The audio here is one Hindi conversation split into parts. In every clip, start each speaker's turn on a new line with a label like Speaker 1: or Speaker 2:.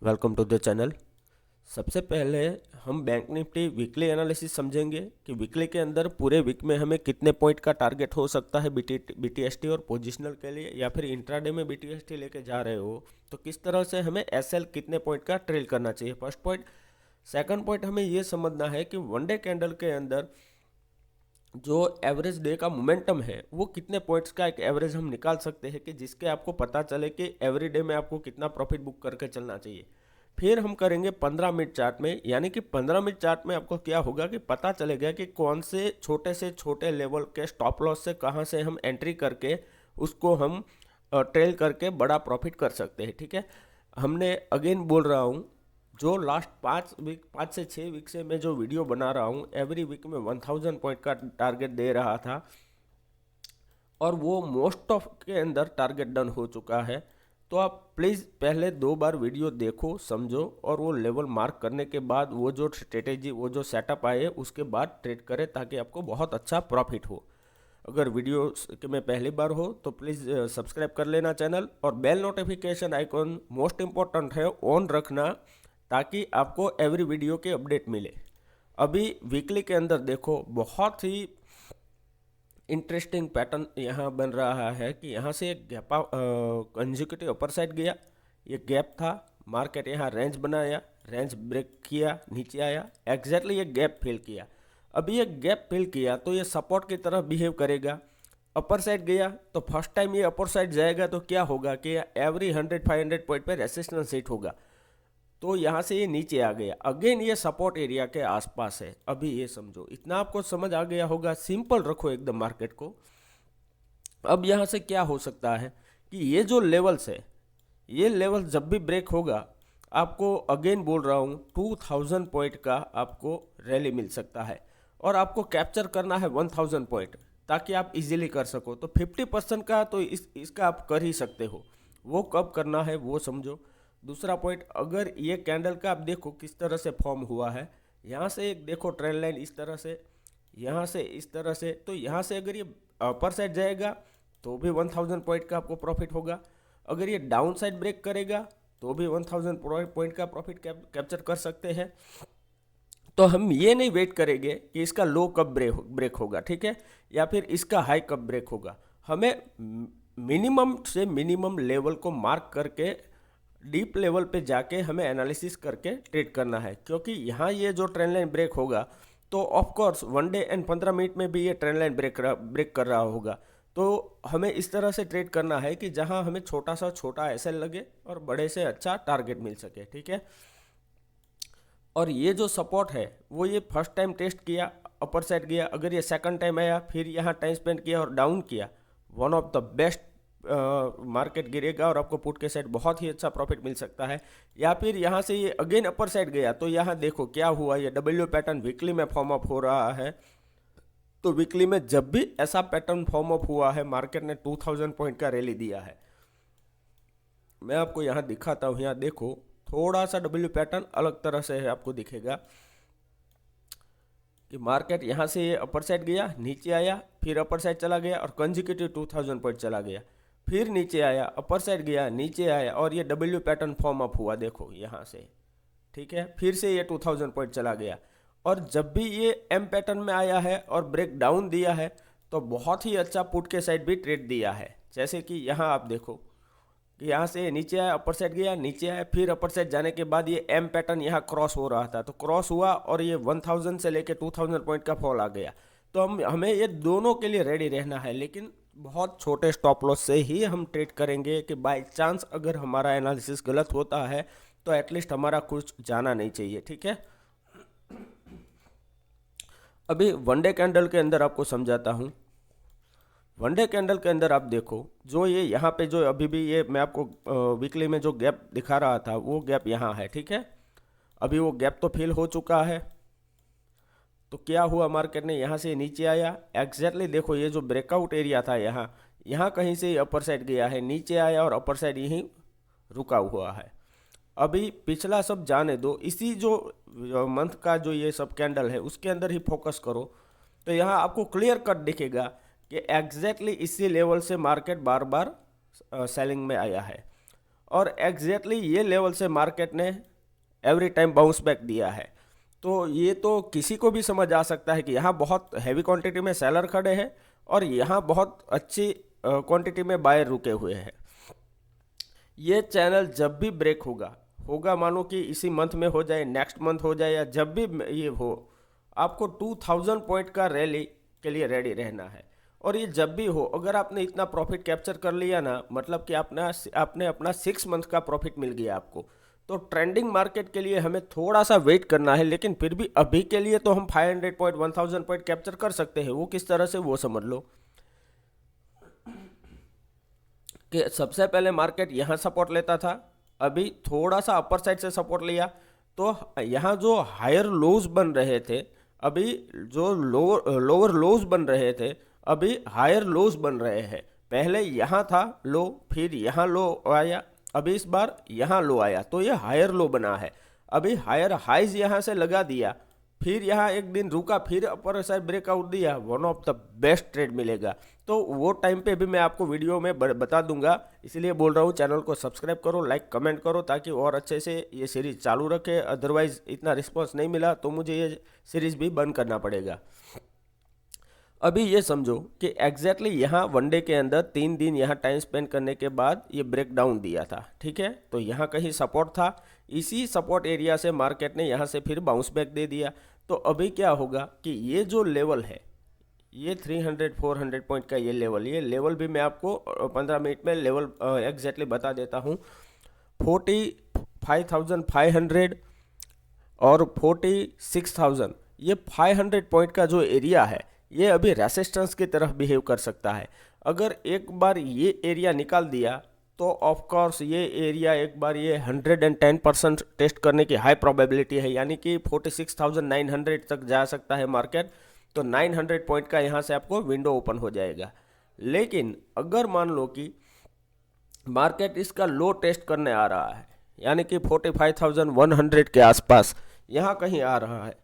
Speaker 1: Welcome to the channel. सबसे पहले हम बैंक निफ्टी वीकली एनालिसिस समझेंगे कि वीकली के अंदर पूरे वीक में हमें कितने पॉइंट का टारगेट हो सकता है बीटीएसटी और पोजिशनल के लिए, या फिर इंट्राडे में बीटीएसटी लेके जा रहे हो तो किस तरह से हमें एसएल कितने पॉइंट का ट्रेल करना चाहिए, फर्स्ट पॉइंट। सेकंड पॉइंट, हमें ये समझना है कि वन डे कैंडल के अंदर जो एवरेज डे का मोमेंटम है वो कितने पॉइंट्स का एक एवरेज हम निकाल सकते हैं कि जिसके आपको पता चले कि एवरी डे में आपको कितना प्रॉफिट बुक करके चलना चाहिए। फिर हम करेंगे 15 मिनट चार्ट में, यानी कि 15 मिनट चार्ट में आपको क्या होगा कि पता चलेगा कि कौन से छोटे लेवल के स्टॉप लॉस से कहाँ से हम एंट्री करके उसको हम ट्रेल करके बड़ा प्रॉफिट कर सकते हैं। ठीक है, हमने अगेन बोल रहा हूँ, जो लास्ट 5 से 6 वीक से मैं जो वीडियो बना रहा हूँ, एवरी वीक में 1000 पॉइंट का टारगेट दे रहा था और वो मोस्ट ऑफ के अंदर टारगेट डन हो चुका है। तो आप प्लीज़ पहले 2 बार वीडियो देखो, समझो, और वो लेवल मार्क करने के बाद वो जो स्ट्रेटेजी, वो जो सेटअप आए उसके बाद ट्रेड करें ताकि आपको बहुत अच्छा प्रॉफिट हो। अगर वीडियो में पहली बार हो तो प्लीज़ सब्सक्राइब कर लेना चैनल, और bell notification icon most important है ऑन रखना ताकि आपको एवरी वीडियो के अपडेट मिले। अभी वीकली के अंदर देखो, बहुत ही इंटरेस्टिंग पैटर्न यहाँ बन रहा है कि यहाँ से एक गैप कंजिक्यूटिव अपर साइड गया, ये गैप था, मार्केट यहाँ रेंज बनाया, रेंज ब्रेक किया, नीचे आया, एग्जैक्टली ये गैप फिल किया। अभी ये गैप फिल किया तो ये सपोर्ट की तरह बिहेव करेगा। अपर साइड गया तो फर्स्ट टाइम ये अपर साइड जाएगा तो क्या होगा कि एवरी 100-500 पॉइंट पे रेसिस्टेंस हिट होगा, तो यहाँ से ये नीचे आ गया, अगेन ये सपोर्ट एरिया के आसपास है। अभी ये समझो, इतना आपको समझ आ गया होगा, सिंपल रखो एकदम मार्केट को। अब यहाँ से क्या हो सकता है कि ये जो लेवल्स है, ये लेवल जब भी ब्रेक होगा, आपको अगेन बोल रहा हूँ 2000 पॉइंट का आपको रैली मिल सकता है, और आपको कैप्चर करना है 1000 पॉइंट ताकि आप इजीली कर सको। तो 50% का तो इसका आप कर ही सकते हो, वो कब करना है वो समझो। दूसरा पॉइंट, अगर ये कैंडल का आप देखो किस तरह से फॉर्म हुआ है, यहाँ से एक देखो ट्रेंड लाइन इस तरह से, यहाँ से इस तरह से, तो यहाँ से अगर ये अपर साइड जाएगा तो भी 1000 पॉइंट का आपको प्रॉफिट होगा। अगर ये डाउन साइड ब्रेक करेगा तो भी 1000 पॉइंट का प्रॉफिट कैप्चर कर सकते हैं। तो हम ये नहीं वेट करेंगे कि इसका लो कब ब्रेक होगा, ठीक है, या फिर इसका हाई कब ब्रेक होगा। हमें मिनिमम से मिनिमम लेवल को मार्क करके डीप लेवल पे जाके हमें एनालिसिस करके ट्रेड करना है, क्योंकि यहाँ ये जो ट्रेंड लाइन ब्रेक होगा तो of course one day and 15 minute में भी ये ट्रेंड लाइन ब्रेक कर रहा होगा। तो हमें इस तरह से ट्रेड करना है कि जहाँ हमें छोटा सा छोटा एसएल लगे और बड़े से अच्छा टारगेट मिल सके, ठीक है। और ये जो सपोर्ट है वो ये फर्स्ट टाइम टेस्ट किया, अपर साइड गया, अगर ये सेकंड टाइम आया, फिर यहाँ टाइम स्पेंड किया और डाउन किया, one of the best market गिरेगा और आपको पुट के साइड बहुत ही अच्छा प्रॉफिट मिल सकता है। या फिर यहाँ से ये अगेन अपर साइड गया तो यहाँ देखो क्या हुआ, ये डब्ल्यू पैटर्न वीकली में फॉर्म अप हो रहा है। तो वीकली में जब भी ऐसा पैटर्न फॉर्म अप हुआ है, मार्केट ने 2000 पॉइंट का रैली दिया है। मैं आपको यहाँ दिखाता हूँ, यहाँ देखो थोड़ा सा डब्ल्यू पैटर्न अलग तरह से है, आपको दिखेगा कि मार्केट यहाँ से ये अपर साइड गया, नीचे आया, फिर अपर साइड चला गया और कंजिक्यूटिव 2000 पॉइंट चला गया, फिर नीचे आया, अपर साइड गया, नीचे आया, और ये डब्ल्यू पैटर्न फॉर्म अप हुआ, देखो यहाँ से, ठीक है, फिर से ये 2000 पॉइंट चला गया। और जब भी ये एम पैटर्न में आया है और ब्रेक डाउन दिया है तो बहुत ही अच्छा पुट के साइड भी ट्रेड दिया है। जैसे कि यहाँ आप देखो कि यहाँ से नीचे आया, अपर साइड गया, नीचे आया, फिर अपर साइड जाने के बाद ये एम पैटर्न यहाँ क्रॉस हो रहा था, तो क्रॉस हुआ और ये 1000 से लेके 2000 पॉइंट का फॉल आ गया। तो हमें ये दोनों के लिए रेडी रहना है, लेकिन बहुत छोटे स्टॉप लॉस से ही हम ट्रेड करेंगे कि बाय चांस अगर हमारा एनालिसिस गलत होता है तो एटलीस्ट हमारा कुछ जाना नहीं चाहिए, ठीक है। अभी वन डे कैंडल के अंदर आपको समझाता हूँ। वन डे कैंडल के अंदर आप देखो, जो ये यहाँ पे जो अभी भी ये मैं आपको वीकली में जो गैप दिखा रहा था वो गैप यहाँ है, ठीक है। अभी वो गैप तो फिल हो चुका है, तो क्या हुआ, मार्केट ने यहाँ से नीचे आया, एग्जैक्टली देखो ये जो ब्रेकआउट एरिया था यहाँ, यहाँ कहीं से अपर साइड गया है, नीचे आया और अपर साइड यहीं रुका हुआ है। अभी पिछला सब जाने दो, इसी जो मंथ का जो ये सब कैंडल है उसके अंदर ही फोकस करो, तो यहाँ आपको क्लियर कट दिखेगा कि एग्जैक्टली इसी लेवल से मार्केट बार बार सेलिंग में आया है। और एग्जैक्टली ये लेवल से मार्केट ने एवरी टाइम बाउंस बैक दिया है। तो ये तो किसी को भी समझ आ सकता है कि यहाँ बहुत हैवी क्वांटिटी में सेलर खड़े हैं और यहाँ बहुत अच्छी क्वांटिटी में बायर रुके हुए हैं। ये चैनल जब भी ब्रेक होगा मानो कि इसी मंथ में हो जाए, नेक्स्ट मंथ हो जाए, या जब भी ये हो, आपको 2000 पॉइंट का रैली के लिए रेडी रहना है। और ये जब भी हो, अगर आपने इतना प्रॉफिट कैप्चर कर लिया ना, मतलब कि आपने अपना 6 मंथ का प्रॉफिट मिल गया आपको, तो ट्रेंडिंग मार्केट के लिए हमें थोड़ा सा वेट करना है। लेकिन फिर भी अभी के लिए तो हम 500 पॉइंट 1000 पॉइंट कैप्चर कर सकते हैं। वो किस तरह से, वो समझ लो कि सबसे पहले मार्केट यहाँ सपोर्ट लेता था, अभी थोड़ा सा अपर साइड से सपोर्ट लिया, तो यहाँ जो हायर लोज बन रहे थे, अभी जो लोअर लोज बन रहे थे, अभी हायर लोज बन रहे हैं। पहले यहाँ था लो, फिर यहाँ लो आया, अभी इस बार यहाँ लो आया, तो ये हायर लो बना है। अभी हायर हाइज यहाँ से लगा दिया, फिर यहाँ एक दिन रुका, फिर अपर साइड ब्रेकआउट दिया, one of the best trade मिलेगा। तो वो टाइम पे भी मैं आपको वीडियो में बता दूंगा, इसलिए बोल रहा हूँ चैनल को सब्सक्राइब करो, लाइक कमेंट करो, ताकि और अच्छे से ये सीरीज़ चालू रखे। अदरवाइज़ इतना रिस्पॉन्स नहीं मिला तो मुझे ये सीरीज़ भी बंद करना पड़ेगा। अभी ये समझो कि एग्जैक्टली यहाँ वनडे के अंदर 3 दिन यहाँ टाइम स्पेंड करने के बाद ये ब्रेक डाउन दिया था, ठीक है। तो यहाँ कहीं सपोर्ट था, इसी सपोर्ट एरिया से मार्केट ने यहाँ से फिर बाउंस बैक दे दिया। तो अभी क्या होगा कि ये जो लेवल है, ये 300-400 पॉइंट का ये लेवल भी मैं आपको 15 मिनट में लेवल एग्जैक्टली बता देता हूँ। 45,500 और 46,000, ये 500 पॉइंट का जो एरिया है, ये अभी रेसिस्टेंस की तरफ बिहेव कर सकता है। अगर एक बार ये एरिया निकाल दिया तो ऑफ कोर्स ये एरिया एक बार ये 110% टेस्ट करने की हाई प्रोबेबिलिटी है, यानी कि 46,900 तक जा सकता है मार्केट। तो 900 पॉइंट का यहाँ से आपको विंडो ओपन हो जाएगा। लेकिन अगर मान लो कि मार्केट इसका लो टेस्ट करने आ रहा है, यानी कि 45,100 के आसपास यहाँ कहीं आ रहा है,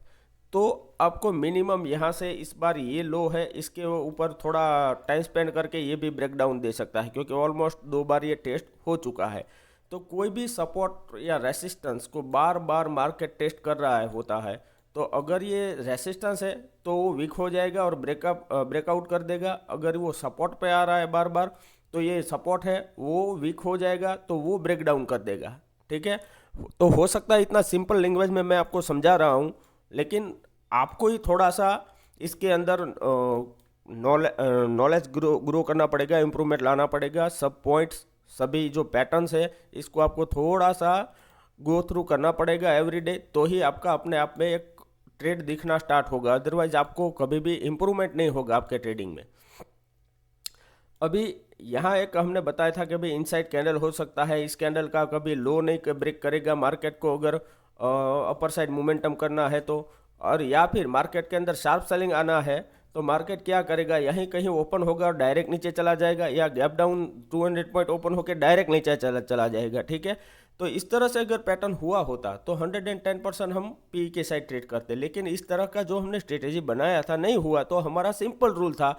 Speaker 1: तो आपको मिनिमम यहाँ से इस बार ये लो है, इसके ऊपर थोड़ा टाइम स्पेंड करके ये भी ब्रेक डाउन दे सकता है, क्योंकि ऑलमोस्ट 2 बार ये टेस्ट हो चुका है। तो कोई भी सपोर्ट या रेसिस्टेंस को बार बार मार्केट टेस्ट कर रहा है होता है, तो अगर ये रेसिस्टेंस है तो वो वीक हो जाएगा और ब्रेकआउट कर देगा। अगर वो सपोर्ट पे आ रहा है बार बार, तो ये सपोर्ट है वो वीक हो जाएगा, तो वो ब्रेक डाउन कर देगा, ठीक है। तो हो सकता है इतना सिंपल लैंग्वेज में मैं आपको समझा रहा हूँ, लेकिन आपको ही थोड़ा सा इसके अंदर नॉलेज ग्रो करना पड़ेगा, इम्प्रूवमेंट लाना पड़ेगा। सब पॉइंट्स, सभी जो पैटर्न्स है, इसको आपको थोड़ा सा गो थ्रू करना पड़ेगा एवरीडे, तो ही आपका अपने आप में एक ट्रेड दिखना स्टार्ट होगा। अदरवाइज आपको कभी भी इम्प्रूवमेंट नहीं होगा आपके ट्रेडिंग में। अभी यहाँ एक हमने बताया था कि अभी इनसाइड कैंडल हो सकता है, इस कैंडल का कभी लो नहीं ब्रेक करेगा मार्केट को, अगर अपर साइड मोमेंटम करना है तो। और या फिर मार्केट के अंदर शार्प सेलिंग आना है तो मार्केट क्या करेगा, यहीं कहीं ओपन होगा और डायरेक्ट नीचे चला जाएगा, या गैप डाउन 200 पॉइंट ओपन होकर डायरेक्ट नीचे चला जाएगा, ठीक है। तो इस तरह से अगर पैटर्न हुआ होता तो 110% हम पी के साइड ट्रेड करते, लेकिन इस तरह का जो हमने स्ट्रेटेजी बनाया था नहीं हुआ। तो हमारा सिंपल रूल था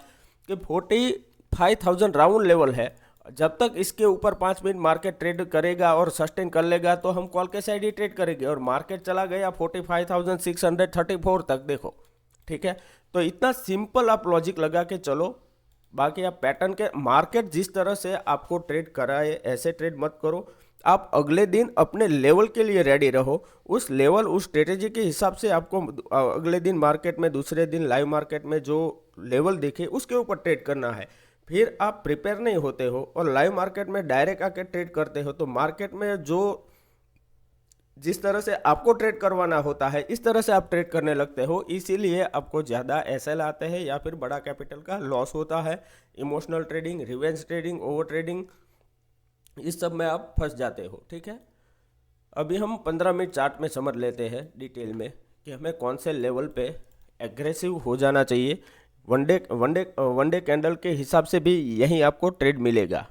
Speaker 1: कि 45,000 राउंड लेवल है, जब तक इसके ऊपर 5 मिनट मार्केट ट्रेड करेगा और सस्टेन कर लेगा तो हम कॉल के साइड ही ट्रेड करेंगे। और मार्केट चला गया 45,634 तक, देखो, ठीक है। तो इतना सिंपल आप लॉजिक लगा के चलो, बाकी आप पैटर्न के मार्केट जिस तरह से आपको ट्रेड कराए ऐसे ट्रेड मत करो। आप अगले दिन अपने लेवल के लिए रेडी रहो, उस लेवल उस स्ट्रेटेजी के हिसाब से आपको अगले दिन मार्केट में, दूसरे दिन लाइव मार्केट में जो लेवल दिखे उसके ऊपर ट्रेड करना है। फिर आप प्रिपेयर नहीं होते हो और लाइव मार्केट में डायरेक्ट आके ट्रेड करते हो, तो मार्केट में जो जिस तरह से आपको ट्रेड करवाना होता है इस तरह से आप ट्रेड करने लगते हो, इसीलिए आपको ज़्यादा एसएल आते हैं या फिर बड़ा कैपिटल का लॉस होता है। Emotional trading, revenge trading, over trading, इस सब में आप फंस जाते हो, ठीक है। अभी हम 15 मिनट चार्ट में समझ लेते हैं डिटेल में कि हमें कौन से लेवल पे एग्रेसिव हो जाना चाहिए। वन डे कैंडल के हिसाब से भी यही आपको ट्रेड मिलेगा।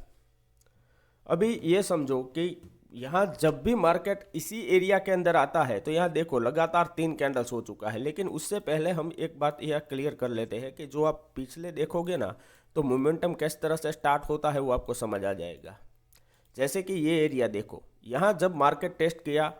Speaker 1: अभी ये समझो कि यहाँ जब भी मार्केट इसी एरिया के अंदर आता है, तो यहाँ देखो लगातार 3 कैंडल्स हो चुका है। लेकिन उससे पहले हम एक बात यह क्लियर कर लेते हैं कि जो आप पिछले देखोगे ना, तो मोमेंटम किस तरह से स्टार्ट होता है वो आपको समझ आ जाएगा। जैसे कि ये एरिया देखो, यहाँ जब मार्केट टेस्ट किया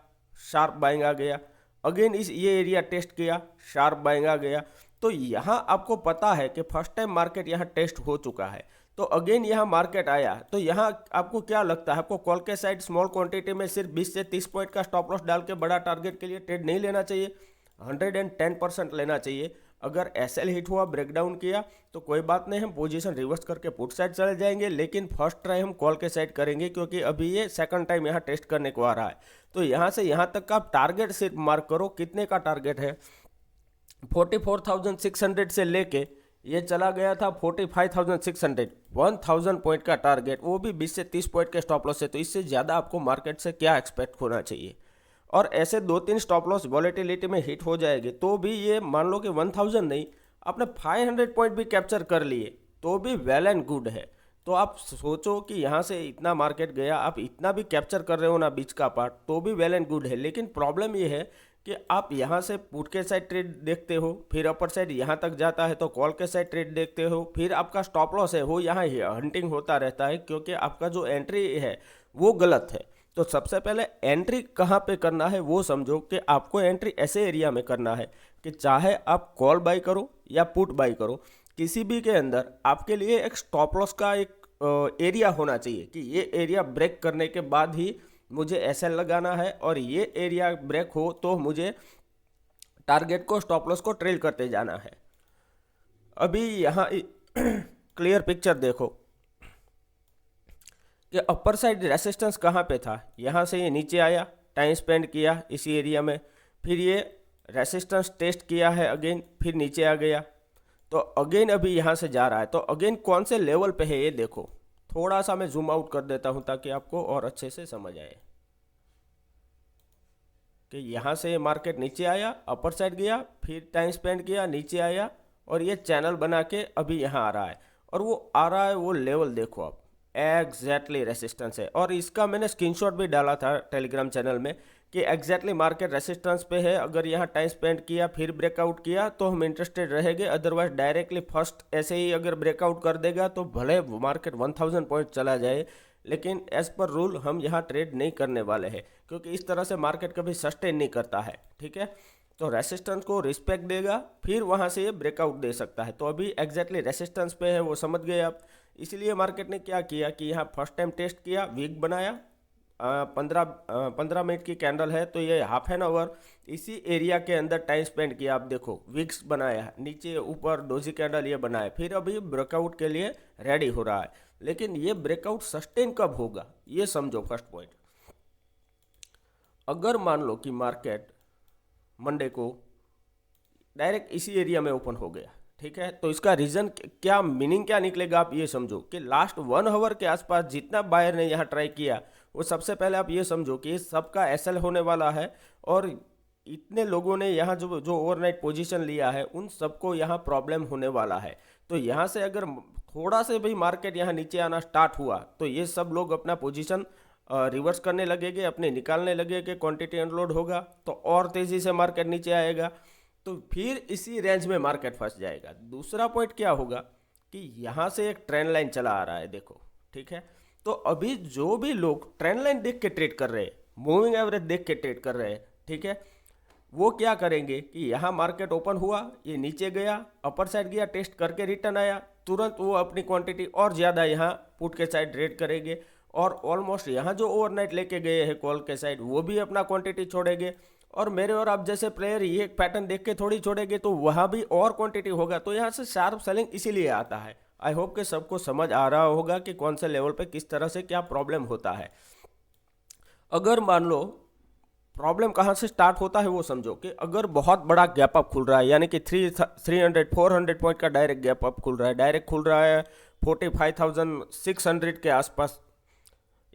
Speaker 1: शार्प बाइंग आ गया, अगेन इस ये एरिया टेस्ट किया शार्प बाइंग आ गया। तो यहाँ आपको पता है कि फर्स्ट टाइम मार्केट यहाँ टेस्ट हो चुका है, तो अगेन यहाँ मार्केट आया, तो यहाँ आपको क्या लगता है, आपको कॉल के साइड स्मॉल क्वांटिटी में सिर्फ 20 से 30 पॉइंट का स्टॉप लॉस डाल के बड़ा टारगेट के लिए ट्रेड नहीं लेना चाहिए, 110% लेना चाहिए। अगर एसएल हिट हुआ, ब्रेकडाउन किया, तो कोई बात नहीं, हम पोजीशन रिवर्स करके पुट साइड चले जाएंगे, लेकिन फर्स्ट ट्राई हम कॉल के साइड करेंगे, क्योंकि अभी ये सेकंड टाइम यहाँ टेस्ट करने को आ रहा है। तो यहाँ से यहाँ तक का आप टारगेट सिर्फ मार्क करो, कितने का टारगेट है, 44,600 से लेके ये चला गया था 45,600, 1000 पॉइंट का टारगेट, वो भी 20 से 30 पॉइंट के स्टॉप लॉस है। तो इससे ज़्यादा आपको मार्केट से क्या एक्सपेक्ट होना चाहिए। और ऐसे 2-3 स्टॉप लॉस वॉलेटिलिटी में हिट हो जाएगी तो भी ये मान लो कि 1000 नहीं, आपने 500 पॉइंट भी कैप्चर कर लिए तो भी वेल एंड गुड है। तो आप सोचो कि यहाँ से इतना मार्केट गया, आप इतना भी कैप्चर कर रहे हो ना बीच का पार्ट, तो भी वेल एंड गुड है। लेकिन प्रॉब्लम ये है कि आप यहाँ से पुट के साइड ट्रेड देखते हो, फिर अपर साइड यहाँ तक जाता है तो कॉल के साइड ट्रेड देखते हो, फिर आपका स्टॉप लॉस है वो यहाँ हंटिंग होता रहता है, क्योंकि आपका जो एंट्री है वो गलत है। तो सबसे पहले एंट्री कहाँ पे करना है वो समझो, कि आपको एंट्री ऐसे एरिया में करना है कि चाहे आप कॉल बाई करो या पुट बाई करो, किसी भी के अंदर आपके लिए एक स्टॉप लॉस का एक एरिया होना चाहिए कि ये एरिया ब्रेक करने के बाद ही मुझे एसएल लगाना है, और ये एरिया ब्रेक हो तो मुझे टारगेट को, स्टॉप लॉस को ट्रेल करते जाना है। अभी यहाँ क्लियर पिक्चर देखो कि अपर साइड रेसिस्टेंस कहाँ पे था, यहाँ से ये नीचे आया, टाइम स्पेंड किया इसी एरिया में, फिर ये रेसिस्टेंस टेस्ट किया है अगेन, फिर नीचे आ गया, तो अगेन अभी यहाँ से जा रहा है। तो अगेन कौन से लेवल पे है ये देखो, थोड़ा सा मैं जूम आउट कर देता हूँ ताकि आपको और अच्छे से समझ आए कि यहाँ से मार्केट नीचे आया, अपर साइड गया, फिर टाइम स्पेंड किया, नीचे आया, और ये चैनल बना के अभी यहाँ आ रहा है, और वो आ रहा है वो लेवल देखो आप, एग्जैक्टली रेसिस्टेंस है। और इसका मैंने स्क्रीनशॉट भी डाला था टेलीग्राम चैनल में कि एग्जैक्टली मार्केट रेसिस्टेंस पे है, अगर यहाँ टाइम स्पेंड किया फिर ब्रेकआउट किया तो हम इंटरेस्टेड रहेंगे, अदरवाइज डायरेक्टली फर्स्ट ऐसे ही अगर ब्रेकआउट कर देगा तो भले मार्केट 1000 पॉइंट चला जाए, लेकिन एज पर रूल हम यहाँ ट्रेड नहीं करने वाले हैं, क्योंकि इस तरह से मार्केट कभी सस्टेन नहीं करता है। ठीक है, तो रेसिस्टेंस को रिस्पेक्ट देगा, फिर वहाँ से ये ब्रेकआउट दे सकता है। तो अभी एग्जैक्टली रेसिस्टेंस पे है वो समझ गए आप। इसलिए मार्केट ने क्या किया कि यहाँ फर्स्ट टाइम टेस्ट किया, वीक बनाया, 15 मिनट की कैंडल है तो ये हाफ एन आवर इसी एरिया के अंदर टाइम स्पेंड किया। आप देखो विक्स बनाया, नीचे ऊपर डोजी कैंडल ये बनाया, फिर अभी ब्रेकआउट के लिए रेडी हो रहा है। लेकिन ये ब्रेकआउट सस्टेन कब होगा ये समझो। फर्स्ट पॉइंट, अगर मान लो कि मार्केट मंडे को डायरेक्ट इसी एरिया में ओपन हो गया, ठीक है, तो इसका रीज़न क्या, मीनिंग क्या निकलेगा आप ये समझो कि लास्ट 1 आवर के आसपास जितना बायर ने यहाँ ट्राई किया वो सबसे पहले आप ये समझो कि सबका एसएल होने वाला है, और इतने लोगों ने यहाँ जो जो ओवरनाइट पोजीशन लिया है उन सबको यहाँ प्रॉब्लम होने वाला है। तो यहाँ से अगर थोड़ा से भी मार्केट यहाँ नीचे आना स्टार्ट हुआ तो ये सब लोग अपना पोजीशन रिवर्स करने लगेंगे, अपने निकालने लगेंगे, क्वांटिटी अनलोड होगा तो और तेज़ी से मार्केट नीचे आएगा, तो फिर इसी रेंज में मार्केट फंस जाएगा। दूसरा पॉइंट क्या होगा कि यहाँ से एक ट्रेंड लाइन चला आ रहा है देखो, ठीक है, तो अभी जो भी लोग ट्रेंड लाइन देख के ट्रेड कर रहे हैं, मूविंग एवरेज देख के ट्रेड कर रहे हैं, ठीक है, वो क्या करेंगे कि यहाँ मार्केट ओपन हुआ, ये नीचे गया, अपर साइड गया, टेस्ट करके रिटर्न आया, तुरंत वो अपनी क्वांटिटी और ज़्यादा यहाँ पुट के साइड ट्रेड करेंगे, और ऑलमोस्ट यहाँ जो ओवरनाइट लेके गए हैं कॉल के साइड वो भी अपना क्वांटिटी छोड़ेंगे, और मेरे और आप जैसे प्लेयर ये पैटर्न देख के थोड़ी छोड़ेंगे तो वहाँ भी और क्वांटिटी होगा। तो यहाँ से शार्प सेलिंग इसीलिए आता है। आई होप कि सबको समझ आ रहा होगा कि कौन से लेवल पे किस तरह से क्या प्रॉब्लम होता है। अगर मान लो प्रॉब्लम कहाँ से स्टार्ट होता है वो समझो कि अगर बहुत बड़ा गैप अप खुल रहा है, यानी कि 400 पॉइंट का डायरेक्ट गैप अप खुल रहा है, डायरेक्ट खुल रहा है 45,600 के आसपास,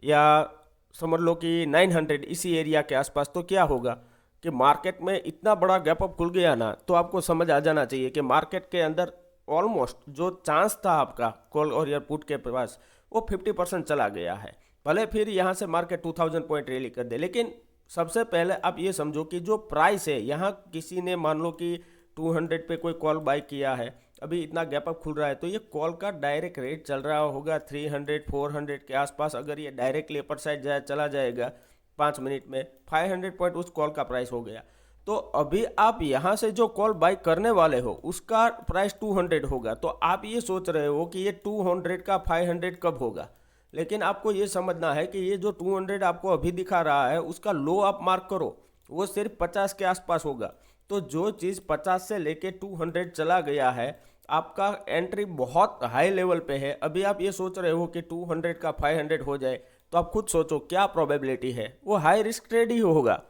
Speaker 1: या समझ लो कि 900 इसी एरिया के आसपास, तो क्या होगा कि मार्केट में इतना बड़ा गैप अप खुल गया ना, तो आपको समझ आ जाना चाहिए कि मार्केट के अंदर ऑलमोस्ट जो चांस था आपका कॉल और या पुट के पास वो 50% चला गया है। भले फिर यहाँ से मार्केट 2000 पॉइंट रैली कर दे, लेकिन सबसे पहले आप ये समझो कि जो प्राइस है, यहाँ किसी ने मान लो कि 200 पे कोई कॉल बाय किया है अभी इतना गैप अप खुल रहा है, तो ये कॉल का डायरेक्ट रेट चल रहा होगा 300 400 के आसपास। अगर ये डायरेक्टली अपर साइड चला जाएगा 5 मिनट में, 500 पॉइंट उस कॉल का प्राइस हो गया। तो अभी आप यहाँ से जो कॉल बाई करने वाले हो उसका प्राइस 200 होगा। तो आप ये सोच रहे हो कि ये 200 का 500 कब होगा, लेकिन आपको ये समझना है कि ये जो 200 आपको अभी दिखा रहा है उसका लो आप मार्क करो, वो सिर्फ 50 के आसपास होगा। तो जो चीज़ 50 से लेके 200 चला गया है, आपका एंट्री बहुत हाई लेवल पे है। अभी आप ये सोच रहे हो कि 200 का 500 हो जाए, तो आप खुद सोचो क्या प्रोबेबिलिटी है, वो हाई रिस्क ट्रेड ही होगा।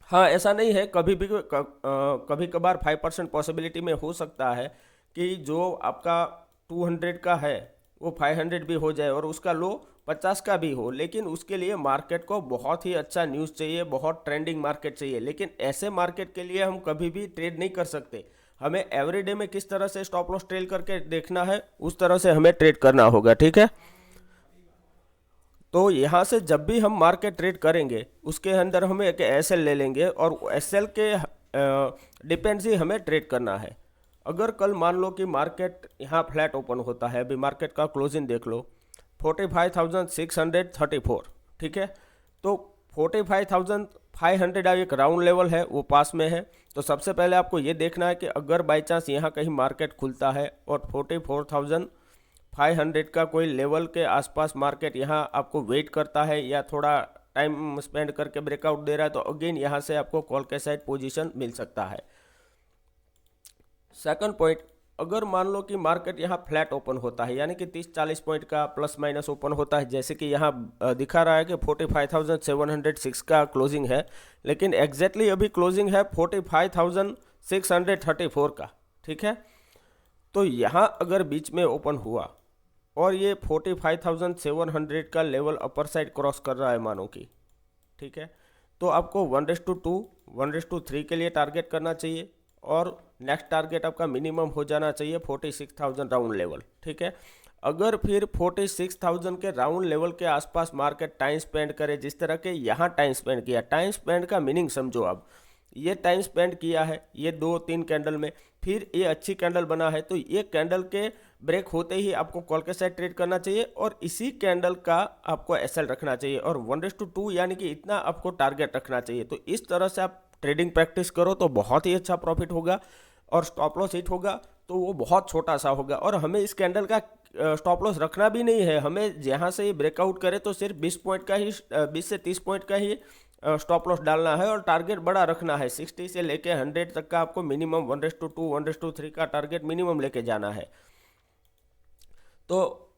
Speaker 1: हाँ, ऐसा नहीं है, कभी कभार 5% पॉसिबिलिटी में हो सकता है कि जो आपका 200 का है वो 500 भी हो जाए और उसका लो 50 का भी हो, लेकिन उसके लिए मार्केट को बहुत ही अच्छा न्यूज़ चाहिए, बहुत ट्रेंडिंग मार्केट चाहिए। लेकिन ऐसे मार्केट के लिए हम कभी भी ट्रेड नहीं कर सकते। हमें एवरीडे में किस तरह से स्टॉप लॉस ट्रेल करके देखना है, उस तरह से हमें ट्रेड करना होगा, ठीक है। तो यहाँ से जब भी हम मार्केट ट्रेड करेंगे उसके अंदर हमें एक एसएल ले लेंगे और एसएल के डिपेंड ही हमें ट्रेड करना है। अगर कल मान लो कि मार्केट यहाँ फ्लैट ओपन होता है, अभी मार्केट का क्लोजिंग देख लो 45,634, ठीक है। तो 45,500 एक राउंड लेवल है, वो पास में है। तो सबसे पहले आपको ये देखना है कि अगर बाई चांस यहाँ कहीं मार्केट खुलता है और 44,500 का कोई लेवल के आसपास मार्केट यहाँ आपको वेट करता है या थोड़ा टाइम स्पेंड करके ब्रेकआउट दे रहा है, तो अगेन यहाँ से आपको कॉल के साइड पोजीशन मिल सकता है। सेकंड पॉइंट, अगर मान लो कि मार्केट यहाँ फ्लैट ओपन होता है, यानी कि 30-40 पॉइंट का प्लस माइनस ओपन होता है, जैसे कि यहाँ दिखा रहा है कि 45,706 का क्लोजिंग है, लेकिन एग्जैक्टली अभी क्लोजिंग है 45,634 का, ठीक है। तो यहाँ अगर बीच में ओपन हुआ और ये 45,700 का लेवल अपर साइड क्रॉस कर रहा है मानो कि, ठीक है, तो आपको 1:2 1:3 के लिए टारगेट करना चाहिए और नेक्स्ट टारगेट आपका मिनिमम हो जाना चाहिए 46,000 राउंड लेवल, ठीक है। अगर फिर 46,000 के राउंड लेवल के आसपास मार्केट टाइम स्पेंड करे, जिस तरह के यहाँ टाइम स्पेंड किया, टाइम स्पेंड का मीनिंग समझो आप, ये टाइम स्पेंड किया है ये 2-3 कैंडल में, फिर ये अच्छी कैंडल बना है, तो ये कैंडल के ब्रेक होते ही आपको कॉल के साइड ट्रेड करना चाहिए और इसी कैंडल का आपको एसएल रखना चाहिए और 1:2 यानी कि इतना आपको टारगेट रखना चाहिए। तो इस तरह से आप ट्रेडिंग प्रैक्टिस करो तो बहुत ही अच्छा प्रॉफिट होगा और स्टॉप लॉस हिट होगा तो वो बहुत छोटा सा होगा। और हमें इस कैंडल का स्टॉप लॉस रखना भी नहीं है, हमें जहाँ से ये ब्रेकआउट करे तो सिर्फ 20 पॉइंट का ही 20 से 30 पॉइंट का ही स्टॉप लॉस डालना है और टारगेट बड़ा रखना है। 60 से लेके 100 तक का आपको मिनिमम 1:2 1:3 का टारगेट मिनिमम लेके जाना है। तो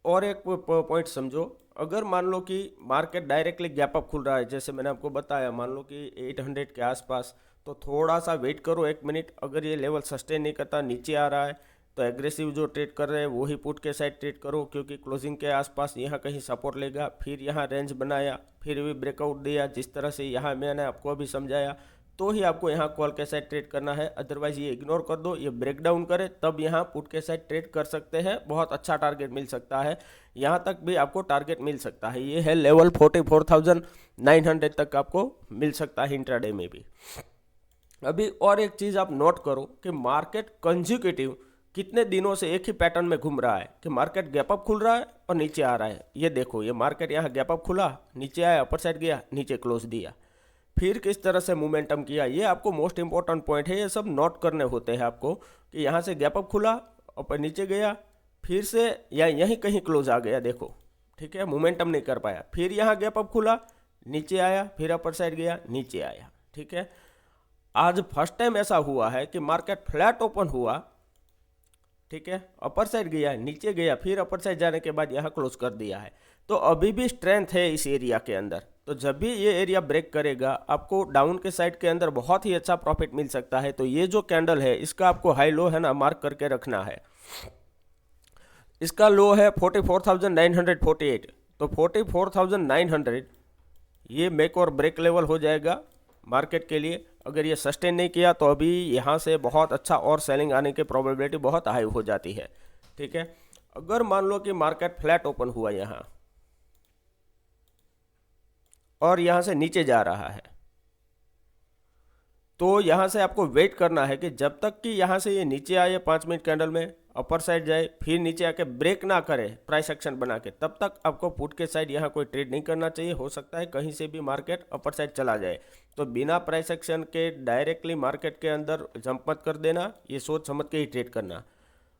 Speaker 1: और एक पॉइंट समझो, अगर मान लो कि मार्केट डायरेक्टली गैप अप खुल रहा है, जैसे मैंने आपको बताया, मान लो कि 800 के आसपास, तो थोड़ा सा वेट करो 1 मिनट। अगर ये लेवल सस्टेन नहीं करता, नीचे आ रहा है, तो एग्रेसिव जो ट्रेड कर रहे हैं वही पुट के साइड ट्रेड करो, क्योंकि क्लोजिंग के आसपास यहाँ कहीं सपोर्ट लेगा। फिर यहाँ रेंज बनाया, फिर भी ब्रेकआउट दिया, जिस तरह से यहाँ मैंने आपको अभी समझाया, तो ही आपको यहाँ कॉल के साइड ट्रेड करना है। अदरवाइज ये इग्नोर कर दो, ये ब्रेक डाउन करे तब यहाँ पुट के साइड ट्रेड कर सकते हैं, बहुत अच्छा टारगेट मिल सकता है। यहाँ तक भी आपको टारगेट मिल सकता है, ये है लेवल 44,900 तक आपको मिल सकता है इंट्राडे में भी। अभी और एक चीज़ आप नोट करो कि मार्केट कंज्यूकेटिव कितने दिनों से एक ही पैटर्न में घूम रहा है कि मार्केट गैप अप खुल रहा है और नीचे आ रहा है। ये देखो, ये मार्केट यहाँ गैप अप खुला, नीचे आया, अपर साइड गया, नीचे क्लोज दिया, फिर किस तरह से मोमेंटम किया, ये आपको मोस्ट इंपॉर्टेंट पॉइंट है। ये सब नोट करने होते हैं आपको कि यहाँ से गैप अप खुला, ऊपर नीचे गया, फिर से या यहीं कहीं क्लोज आ गया, देखो, ठीक है, मोमेंटम नहीं कर पाया, फिर यहाँ गैप अप खुला, नीचे आया, फिर अपर साइड गया, नीचे आया, ठीक है। आज फर्स्ट टाइम ऐसा हुआ है कि मार्केट फ्लैट ओपन हुआ, ठीक है, अपर साइड गया, नीचे गया, फिर अपर साइड जाने के बाद यहाँ क्लोज कर दिया है। तो अभी भी स्ट्रेंथ है इस एरिया के अंदर। तो जब भी ये एरिया ब्रेक करेगा, आपको डाउन के साइड के अंदर बहुत ही अच्छा प्रॉफिट मिल सकता है। तो ये जो कैंडल है, इसका आपको हाई लो है ना, मार्क करके रखना है। इसका लो है 44,948, तो 44,900 ये मेक और ब्रेक लेवल हो जाएगा मार्केट के लिए। अगर ये सस्टेन नहीं किया तो अभी यहाँ से बहुत अच्छा और सेलिंग आने की प्रोबेबिलिटी बहुत हाई हो जाती है, ठीक है। अगर मान लो कि मार्केट फ्लैट ओपन हुआ यहाँ और यहाँ से नीचे जा रहा है, तो यहाँ से आपको वेट करना है कि जब तक कि यहाँ से ये नीचे आए 5 मिनट कैंडल में, अपर साइड जाए, फिर नीचे आके ब्रेक ना करे प्राइस एक्शन बना के, तब तक आपको पुट के साइड यहाँ कोई ट्रेड नहीं करना चाहिए। हो सकता है कहीं से भी मार्केट अपर साइड चला जाए, तो बिना प्राइस एक्शन के डायरेक्टली मार्केट के अंदर जंप मत कर देना, ये सोच समझ के ही ट्रेड करना।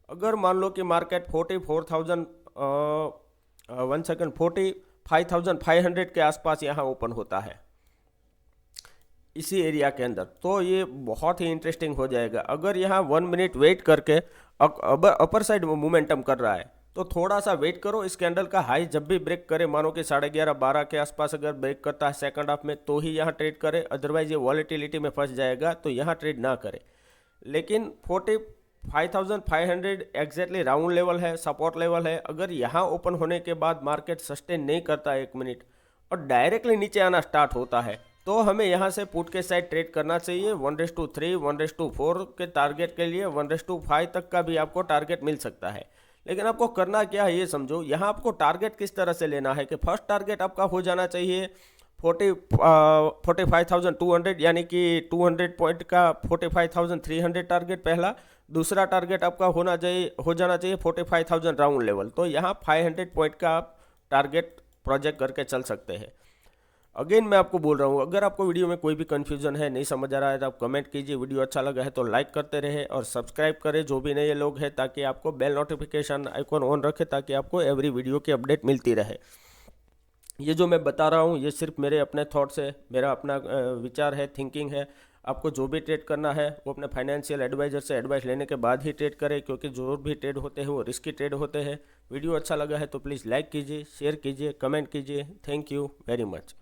Speaker 1: अगर मान लो कि मार्केट 45,500 के आसपास यहाँ ओपन होता है इसी एरिया के अंदर, तो ये बहुत ही इंटरेस्टिंग हो जाएगा। अगर यहाँ 1 मिनट वेट करके अपर साइड में मोमेंटम कर रहा है तो थोड़ा सा वेट करो। इस कैंडल का हाई जब भी ब्रेक करे, मानो कि 11:30-12 के आसपास अगर ब्रेक करता है सेकंड हाफ में, तो ही यहाँ ट्रेड करे, अदरवाइज ये वॉलेटिलिटी में फंस जाएगा, तो यहाँ ट्रेड ना करे। लेकिन 45,500 एग्जैक्टली राउंड लेवल है, सपोर्ट लेवल है। अगर यहाँ ओपन होने के बाद मार्केट सस्टेन नहीं करता 1 मिनट और डायरेक्टली नीचे आना स्टार्ट होता है, तो हमें यहाँ से पुट के साइड ट्रेड करना चाहिए। 1:3, 1:4 के टारगेट के लिए 1:5 तक का भी आपको टारगेट मिल सकता है। लेकिन आपको करना क्या है ये समझो। यहाँ आपको टारगेट किस तरह से लेना है कि फर्स्ट टारगेट आपका हो जाना चाहिए 45,200, यानी कि 200 पॉइंट का 45,300 टारगेट पहला। दूसरा टारगेट आपका हो जाना चाहिए 45,000 राउंड लेवल। तो यहाँ 500 पॉइंट का आप टारगेट प्रोजेक्ट करके चल सकते हैं। अगेन मैं आपको बोल रहा हूँ, अगर आपको वीडियो में कोई भी कन्फ्यूजन है, नहीं समझ आ रहा है, तो आप कमेंट कीजिए। वीडियो अच्छा लगा है तो लाइक करते रहे और सब्सक्राइब करें जो भी नए लोग हैं, ताकि आपको बेल नोटिफिकेशन आइकॉन ऑन रखे, ताकि आपको एवरी वीडियो की अपडेट मिलती रहे। ये जो मैं बता रहा हूँ ये सिर्फ मेरे अपने थॉट्स है, मेरा अपना विचार है, थिंकिंग है। आपको जो भी ट्रेड करना है वो अपने फाइनेंशियल एडवाइजर से एडवाइस लेने के बाद ही ट्रेड करें, क्योंकि जो भी ट्रेड होते हैं वो रिस्की ट्रेड होते हैं। वीडियो अच्छा लगा है तो प्लीज़ लाइक कीजिए, शेयर कीजिए, कमेंट कीजिए। Thank you very much.